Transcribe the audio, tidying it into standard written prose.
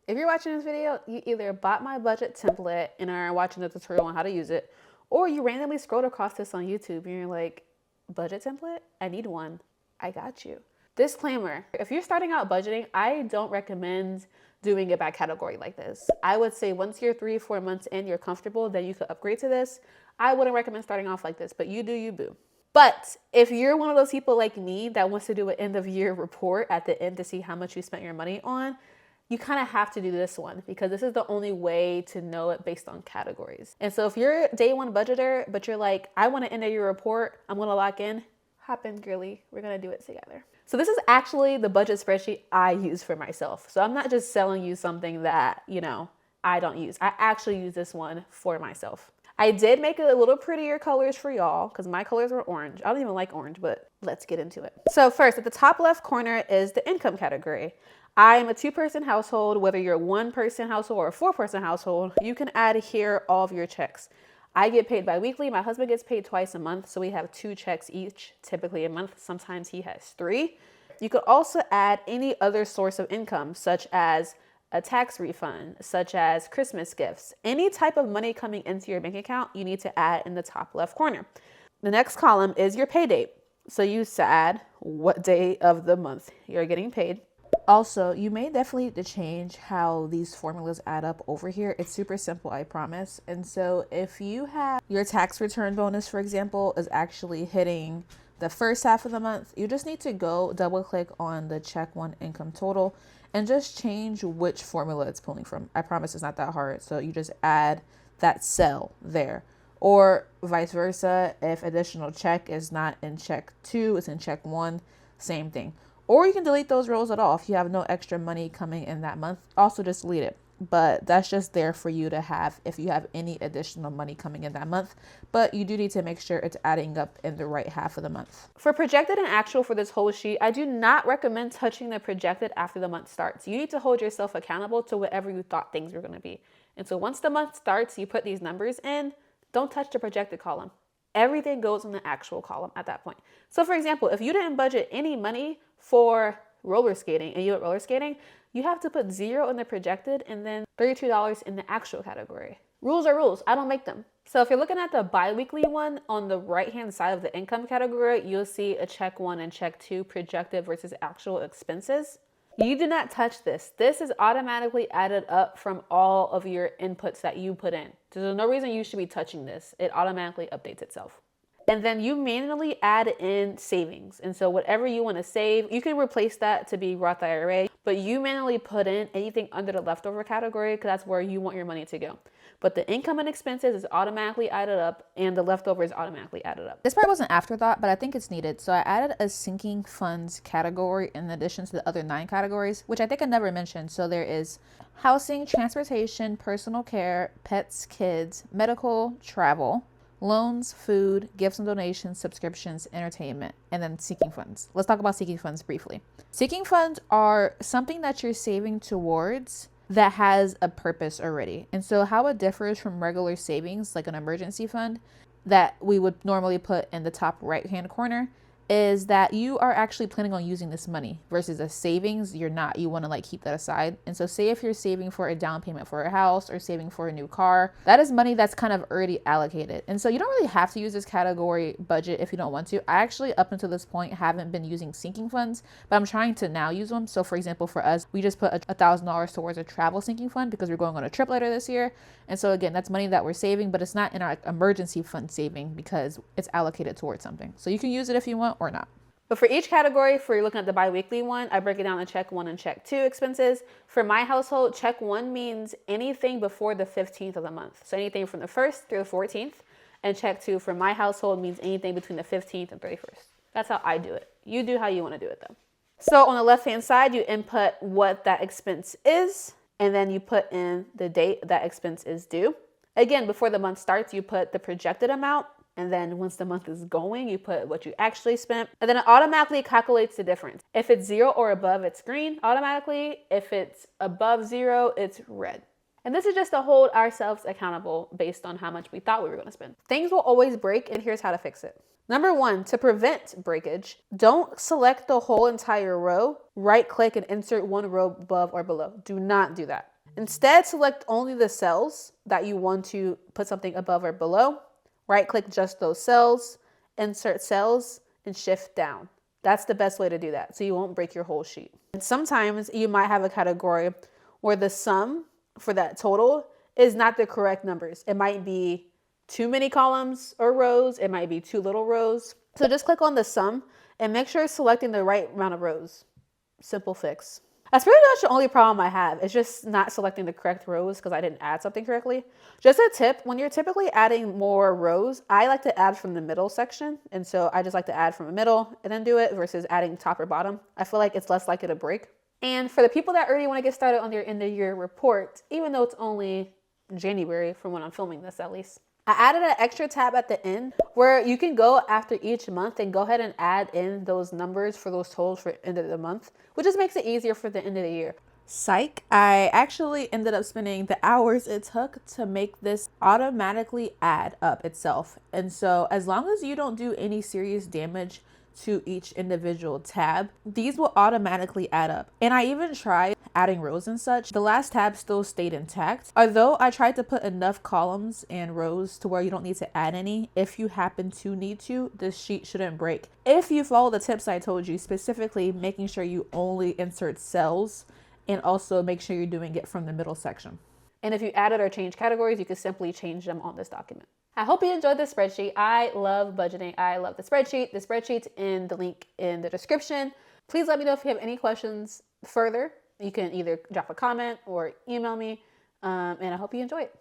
If you're watching this video, you either bought my budget template and are watching the tutorial on how to use it, or you randomly scrolled across this on YouTube and you're like, budget template? I need one. I got you. Disclaimer, if you're starting out budgeting, I don't recommend doing it by category like this. I would say once you're 3-4 months in, you're comfortable, then you could upgrade to this. I wouldn't recommend starting off like this, but you do you, boo. But if you're one of those people like me that wants to do an end of year report at the end to see how much you spent your money on, you kind of have to do this one because this is the only way to know it based on categories. And so if you're a day one budgeter, but you're like, I want to end of year report, I'm going to lock in, hop in, girly. We're going to do it together. So this is actually the budget spreadsheet I use for myself. So I'm not just selling you something that, I don't use. I actually use this one for myself. I did make it a little prettier colors for y'all because my colors were orange. I don't even like orange, but let's get into it. So first, at the top left corner is the income category. I am a 2-person household. Whether you're a 1-person household or a 4-person household, you can add here all of your checks. I get paid bi-weekly. My husband gets paid twice a month. So we have 2 checks each, typically a month. Sometimes he has 3. You could also add any other source of income, such as a tax refund, such as Christmas gifts. Any type of money coming into your bank account, you need to add in the top left corner. The next column is your pay date. So you add what day of the month you're getting paid. Also, you may definitely need to change how these formulas add up over here. It's super simple, I promise. And so if you have your tax return bonus, for example, is actually hitting the first half of the month, you just need to go double click on the check one income total and just change which formula it's pulling from. I promise it's not that hard. So you just add that cell there. Or vice versa, if additional check is not in check 2, it's in check 1, same thing. Or you can delete those rows at all if you have no extra money coming in that month. Also just delete it. But that's just there for you to have if you have any additional money coming in that month. But you do need to make sure it's adding up in the right half of the month. For projected and actual for this whole sheet, I do not recommend touching the projected after the month starts. You need to hold yourself accountable to whatever you thought things were going to be. And so once the month starts, you put these numbers in, don't touch the projected column. Everything goes in the actual column at that point. So for example, if you didn't budget any money for roller skating and you went roller skating, you have to put 0 in the projected and then $32 in the actual category. Rules are rules. I don't make them. So if you're looking at the bi-weekly one on the right-hand side of the income category, you'll see a check 1 and check 2 projected versus actual expenses. You do not touch this. This is automatically added up from all of your inputs that you put in. So there's no reason you should be touching this. It automatically updates itself. And then you manually add in savings. And so whatever you want to save, you can replace that to be Roth IRA, but you manually put in anything under the leftover category because that's where you want your money to go. But the income and expenses is automatically added up and the leftover is automatically added up. This part was an afterthought, but I think it's needed. So I added a sinking funds category in addition to the other 9 categories, which I think I never mentioned. So there is housing, transportation, personal care, pets, kids, medical, travel, loans, food, gifts and donations, subscriptions, entertainment, and then sinking funds. Let's talk about sinking funds briefly. Sinking funds are something that you're saving towards that has a purpose already. And so how it differs from regular savings, like an emergency fund that we would normally put in the top right-hand corner, is that you are actually planning on using this money versus a savings. You're not. You want to keep that aside. And so say if you're saving for a down payment for a house or saving for a new car, that is money that's kind of already allocated. And so you don't really have to use this category budget if you don't want to. I actually, up until this point, haven't been using sinking funds, but I'm trying to now use them. So for example, for us, we just put $1,000 towards a travel sinking fund because we're going on a trip later this year. And so again, that's money that we're saving, but it's not in our emergency fund saving because it's allocated towards something. So you can use it if you want or not. But for each category, for you're looking at the bi-weekly one, I break it down to check 1 and check 2 expenses. For my household, check 1 means anything before the 15th of the month. So anything from the 1st through the 14th. And check 2 for my household means anything between the 15th and 31st. That's how I do it. You do how you want to do it though. So on the left-hand side, you input what that expense is, and then you put in the date that expense is due. Again, before the month starts, you put the projected amount. And then once the month is going, you put what you actually spent. And then it automatically calculates the difference. If it's 0 or above, it's green automatically. If it's above 0, it's red. And this is just to hold ourselves accountable based on how much we thought we were going to spend. Things will always break, and here's how to fix it. Number one, to prevent breakage, don't select the whole entire row. Right click and insert one row above or below. Do not do that. Instead, select only the cells that you want to put something above or below. Right click just those cells, insert cells, and shift down. That's the best way to do that, so you won't break your whole sheet. And sometimes you might have a category where the sum for that total is not the correct numbers. It might be too many columns or rows. It might be too little rows. So just click on the sum and make sure it's selecting the right amount of rows. Simple fix. That's pretty much the only problem I have. It's just not selecting the correct rows because I didn't add something correctly. Just a tip, when you're typically adding more rows, I like to add from the middle section. And so I just like to add from the middle and then do it versus adding top or bottom. I feel like it's less likely to break. And for the people that already want to get started on their end of year report, even though it's only January from when I'm filming this at least, I added an extra tab at the end where you can go after each month and go ahead and add in those numbers for those totals for end of the month, which just makes it easier for the end of the year. Psych, I actually ended up spending the hours it took to make this automatically add up itself. And so as long as you don't do any serious damage to each individual tab, these will automatically add up. And I even tried adding rows and such. The last tab still stayed intact. Although I tried to put enough columns and rows to where you don't need to add any, if you happen to need to, this sheet shouldn't break. If you follow the tips I told you, specifically making sure you only insert cells and also make sure you're doing it from the middle section. And if you added or changed categories, you can simply change them on this document. I hope you enjoyed this spreadsheet. I love budgeting. I love the spreadsheet. The spreadsheet's in the link in the description. Please let me know if you have any questions further. You can either drop a comment or email me, and I hope you enjoy it.